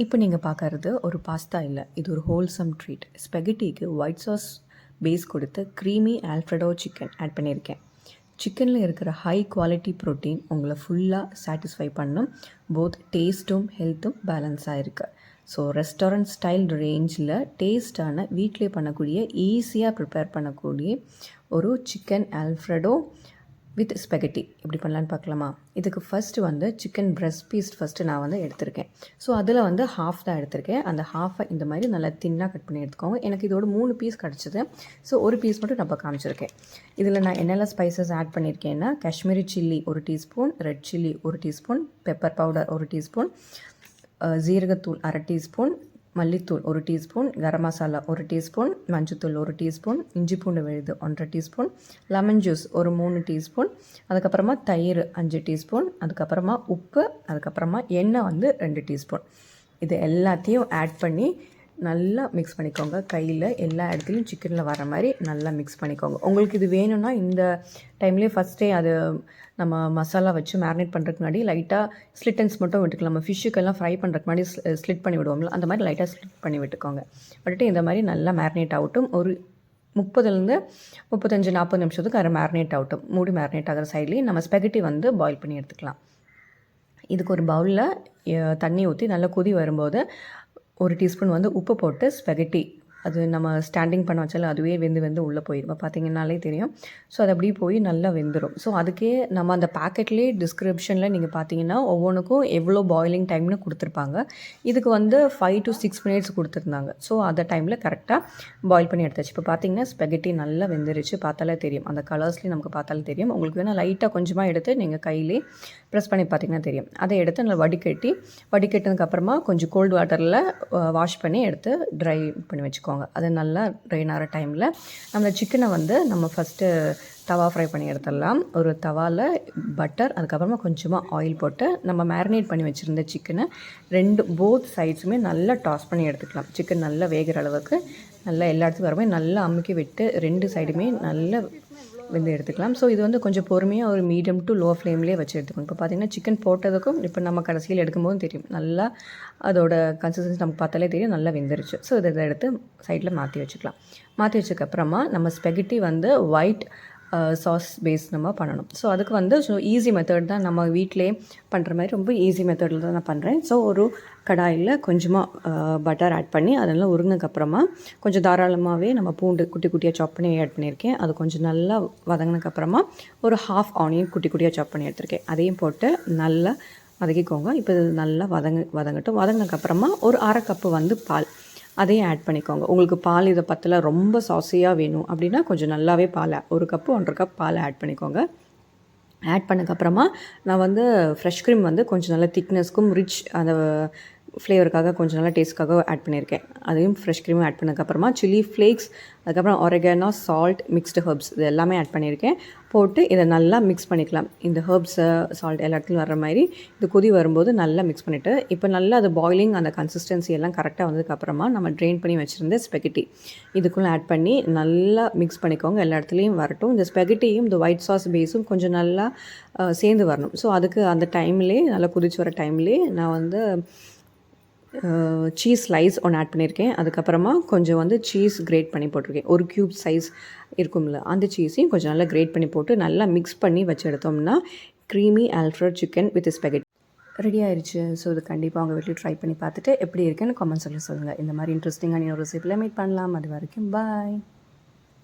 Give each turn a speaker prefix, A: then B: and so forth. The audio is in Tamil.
A: இப்போ நீங்கள் பார்க்கறது ஒரு பாஸ்தா இல்லை, இது ஒரு ஹோல்சம் ட்ரீட். ஸ்பெகட்டிக்கு ஒயிட் சாஸ் பேஸ் கொடுத்து க்ரீமி ஆல்ஃப்ரெடோ சிக்கன் ஆட் பண்ணியிருக்கேன். சிக்கனில் இருக்கிற ஹை குவாலிட்டி ப்ரோட்டீன் உங்களை ஃபுல்லாக சாட்டிஸ்ஃபை பண்ணும். போத் டேஸ்ட்டும் ஹெல்த்தும் பேலன்ஸாக இருக்குது. ஸோ ரெஸ்டாரண்ட் ஸ்டைல் ரேஞ்சில் டேஸ்டான வீட்டிலே பண்ணக்கூடிய ஈஸியாக ப்ரிப்பேர் பண்ணக்கூடிய ஒரு சிக்கன் ஆல்ஃப்ரெடோ வித் ஸ்பெகட்டி எப்படி பண்ணலான்னு பார்க்கலாமா? இதுக்கு ஃபஸ்ட்டு வந்து சிக்கன் பிரெஸ்ட் பீஸ் ஃபஸ்ட்டு நான் வந்து எடுத்திருக்கேன். ஸோ அதில் வந்து ஹாஃப் தான் எடுத்திருக்கேன். அந்த ஹாஃபை இந்த மாதிரி நல்லா தின்னாக கட் பண்ணி எடுத்துக்கோங்க. எனக்கு இதோட 3 பீஸ் கிடச்சிது. ஸோ ஒரு பீஸ் மட்டும் நம்ம காமிச்சிருக்கேன். இதில் நான் என்னெல்லாம் ஸ்பைசஸ் ஆட் பண்ணியிருக்கேன்னா, Kashmiri chilli 1 teaspoon, red chilli 1 teaspoon, pepper powder 1 teaspoon, ஜீரகத்தூள் 1/2 டீஸ்பூன், மல்லித்தூள் 1 டீஸ்பூன், கரம் மசாலா 1 டீஸ்பூன், மஞ்சத்தூள் 1 டீஸ்பூன், இஞ்சி பூண்டு விழுது 1/2 டீஸ்பூன், லெமன் ஜூஸ் ஒரு 3 டீஸ்பூன், அதுக்கப்புறமா தயிர் 5 டீஸ்பூன், அதுக்கப்புறமா உப்பு, அதுக்கப்புறமா எண்ணெய் வந்து 2 டீஸ்பூன். இது எல்லாத்தையும் ஆட் பண்ணி நல்லா மிக்ஸ் பண்ணிக்கோங்க. கையில் எல்லா இடத்துலையும் சிக்கனில் வர மாதிரி நல்லா மிக்ஸ் பண்ணிக்கோங்க. உங்களுக்கு இது வேணும்னா இந்த டைம்லேயே ஃபஸ்ட்டே அது நம்ம மசாலா வச்சு மேரினேட் பண்ணுறதுக்கு முன்னாடி லைட்டாக ஸ்லிட்டன்ஸ் மட்டும் விட்டுக்கலாம். நம்ம ஃபிஷ்ஷுக்கெல்லாம் ஃப்ரை பண்ணுறதுக்கு முன்னாடி ஸ்லிட் பண்ணி விடுவோம்ல, அந்த மாதிரி லைட்டாக ஸ்லிட் பண்ணி விட்டுக்கோங்க. விட்டுட்டு இந்த மாதிரி நல்லா மேரினேட் ஆகட்டும். ஒரு 30 35 40 நிமிஷத்துக்கு அதை மேரினேட் ஆகட்டும். மூடி மேரினேட் ஆகிற சைட்லேயே நம்ம ஸ்பெகட்டி வந்து பாயில் பண்ணி எடுத்துக்கலாம். இதுக்கு ஒரு பவுலில் தண்ணி ஊற்றி நல்லா கொதி வரும்போது 1 டீஸ்பூன் வந்து உப்பு போட்டு ஸ்பெகட்டி அது நம்ம ஸ்டாண்டிங் பண்ண வச்சாலும் அதுவே வெந்து உள்ளே போயிடும். பார்த்தீங்கன்னாலே தெரியும். ஸோ அது அப்படியே போய் நல்லா வெந்துடும். ஸோ அதுக்கே நம்ம அந்த பேக்கெட்லேயே டிஸ்கிரிப்ஷனில் நீங்கள் பார்த்தீங்கன்னா ஒவ்வொன்றுக்கும் எவ்வளோ பாயிலிங் டைம்னு கொடுத்துருப்பாங்க. இதுக்கு வந்து 5 to 6 மினிட்ஸ் கொடுத்துருந்தாங்க. ஸோ அந்த டைமில் கரெக்டாக பாயில் பண்ணி எடுத்தாச்சு. இப்போ பார்த்தீங்கன்னா ஸ்பெகட்டி நல்லா வெந்துருச்சு. பார்த்தாலே தெரியும். அந்த கலர்ஸ்லேயும் நமக்கு பார்த்தாலே தெரியும். உங்களுக்கு வேணால் லைட்டாக கொஞ்சமாக எடுத்து நீங்கள் கையிலே ப்ரெஸ் பண்ணி பார்த்தீங்கன்னா தெரியும். அதை எடுத்து நல்லா வடிகட்டினதுக்கப்புறமா கொஞ்சம் கோல்டு வாட்டரில் வாஷ் பண்ணி எடுத்து ட்ரை பண்ணி வச்சுக்கோங்க. அது நல்லா ட்ரைன் ஆகிற டைமில் நம்ம சிக்கனை வந்து நம்ம ஃபஸ்ட்டு தவா ஃப்ரை பண்ணி எடுத்துடலாம். ஒரு தவாவில் பட்டர், அதுக்கப்புறமா கொஞ்சமாக ஆயில் போட்டு நம்ம மேரினேட் பண்ணி வச்சுருந்த சிக்கனை போத் சைட்ஸுமே நல்லா டாஸ் பண்ணி எடுத்துக்கலாம். சிக்கன் நல்லா வேகிற அளவுக்கு நல்லா எல்லா இடத்துக்கும் வரமே நல்லா அமுக்கி விட்டு 2 சைடுமே நல்லா வெந்து எடுத்துக்கலாம். ஸோ இது வந்து கொஞ்சம் பொறுமையாக ஒரு மீடியம் டு லோ ஃப்ளேம்லேயே வச்சு எடுத்துக்கணும். இப்போ பார்த்திங்கன்னா சிக்கன் போட்டதுக்கும் இப்போ நம்ம கடைசியில் எடுக்கும்போதும் தெரியும் நல்லா அதோட கன்சிஸ்டன்சி நமக்கு பார்த்தாலே தெரியும் நல்லா வெந்துருச்சு. ஸோ இதை எடுத்து சைடில் மாற்றி வச்சுக்கலாம். மாற்றி வச்சதுக்கப்புறமா நம்ம ஸ்பெகட்டி வந்து ஒயிட் சாஸ் பேஸ் நம்ம பண்ணணும். ஸோ அதுக்கு வந்து ஈஸி மெத்தட் தான், நம்ம வீட்டிலே பண்ணுற மாதிரி ரொம்ப ஈஸி மெத்தடில் தான் நான் பண்ணுறேன். ஸோ ஒரு கடாயில் கொஞ்சமாக பட்டர் ஆட் பண்ணி அதெல்லாம் உருங்கினதுக்கப்புறமா கொஞ்சம் தாராளமாகவே நம்ம பூண்டு குட்டி குட்டியாக சாப் பண்ணி ஆட் பண்ணியிருக்கேன். அது கொஞ்சம் நல்லா வதங்கினதுக்கப்புறமா ஒரு ஹாஃப் ஆனியன் குட்டி குட்டியாக சாப் பண்ணி எடுத்திருக்கேன். அதையும் போட்டு நல்லா வதக்கிக்கோங்க. இப்போ இது நல்லா வதங்கட்டும். வதங்கினதுக்கப்புறமா ஒரு 1/2 கப்பு வந்து பால் அதையும் ஆட் பண்ணிக்கோங்க. உங்களுக்கு பால் இதை பற்றில ரொம்ப சாஸியாக வேணும் அப்படின்னா கொஞ்சம் நல்லாவே பால் 1 கப்பு 1/2 கப் பால் ஆட் பண்ணிக்கோங்க. ஆட் பண்ணக்கப்புறமா நான் வந்து ஃப்ரெஷ் க்ரீம் வந்து கொஞ்சம் நல்லா திக்னஸ்க்கும் ரிச் அந்த ஃப்ளேவருக்காக கொஞ்சம் நல்லா டேஸ்ட்டுக்காக ஆட் பண்ணியிருக்கேன். அதையும் ஃப்ரெஷ் க்ரீமும் ஆட் பண்ணதுக்கப்புறமா சில்லி ஃப்ளேக்ஸ், அதுக்கப்புறம் ஒரெகானோ, சால்ட், மிக்ஸ்டு ஹெர்ப்ஸ் இது எல்லாமே ஆட் பண்ணியிருக்கேன். போட்டு இதை நல்லா மிக்ஸ் பண்ணிக்கலாம். இந்த ஹெர்ப்ஸு சால்ட் எல்லா இடத்துலையும் வர்ற மாதிரி இது கொதி வரும்போது நல்லா மிக்ஸ் பண்ணிவிட்டு இப்போ நல்லா அது பாயிலிங் அந்த கன்சிஸ்டன்சி எல்லாம் கரெக்டாக வந்ததுக்கப்புறமா நம்ம ட்ரெயின் பண்ணி வச்சுருந்த ஸ்பெகட்டி இதுக்குள்ளே ஆட் பண்ணி நல்லா மிக்ஸ் பண்ணிக்கோங்க. எல்லா இடத்துலையும் வரட்டும். இந்த ஸ்பெகட்டியும் இந்த ஒயிட் சாஸ் பேஸும் கொஞ்சம் நல்லா சேர்ந்து வரணும். ஸோ அதுக்கு அந்த டைம்லேயே நல்லா கொதிச்சு வர டைம்லேயே நான் வந்து சீஸ் ஸ்லைஸ் ஒன்று ஆட் பண்ணியிருக்கேன். அதுக்கப்புறமா கொஞ்சம் வந்து சீஸ் கிரேட் பண்ணி போட்டிருக்கேன். 1 க்யூப் சைஸ் இருக்கும்ல அந்த சீஸையும் கொஞ்சம் நல்லா கிரேட் பண்ணி போட்டு நல்லா மிக்ஸ் பண்ணி வச்சு எடுத்தோம்னா creamy Alfred chicken with spaghetti ready ஆயிடுச்சு. ஸோ இது கண்டிப்பாக உங்கள் வீட்டில் ட்ரை பண்ணி பார்த்துட்டு எப்படி இருக்குன்னு கமெண்ட்ஸில் சொல்லுங்கள். இந்த மாதிரி இன்ட்ரெஸ்டிங்காக இன்னொரு ரெசிபியில் மீட் பண்ணலாம். அது வரைக்கும் பாய்.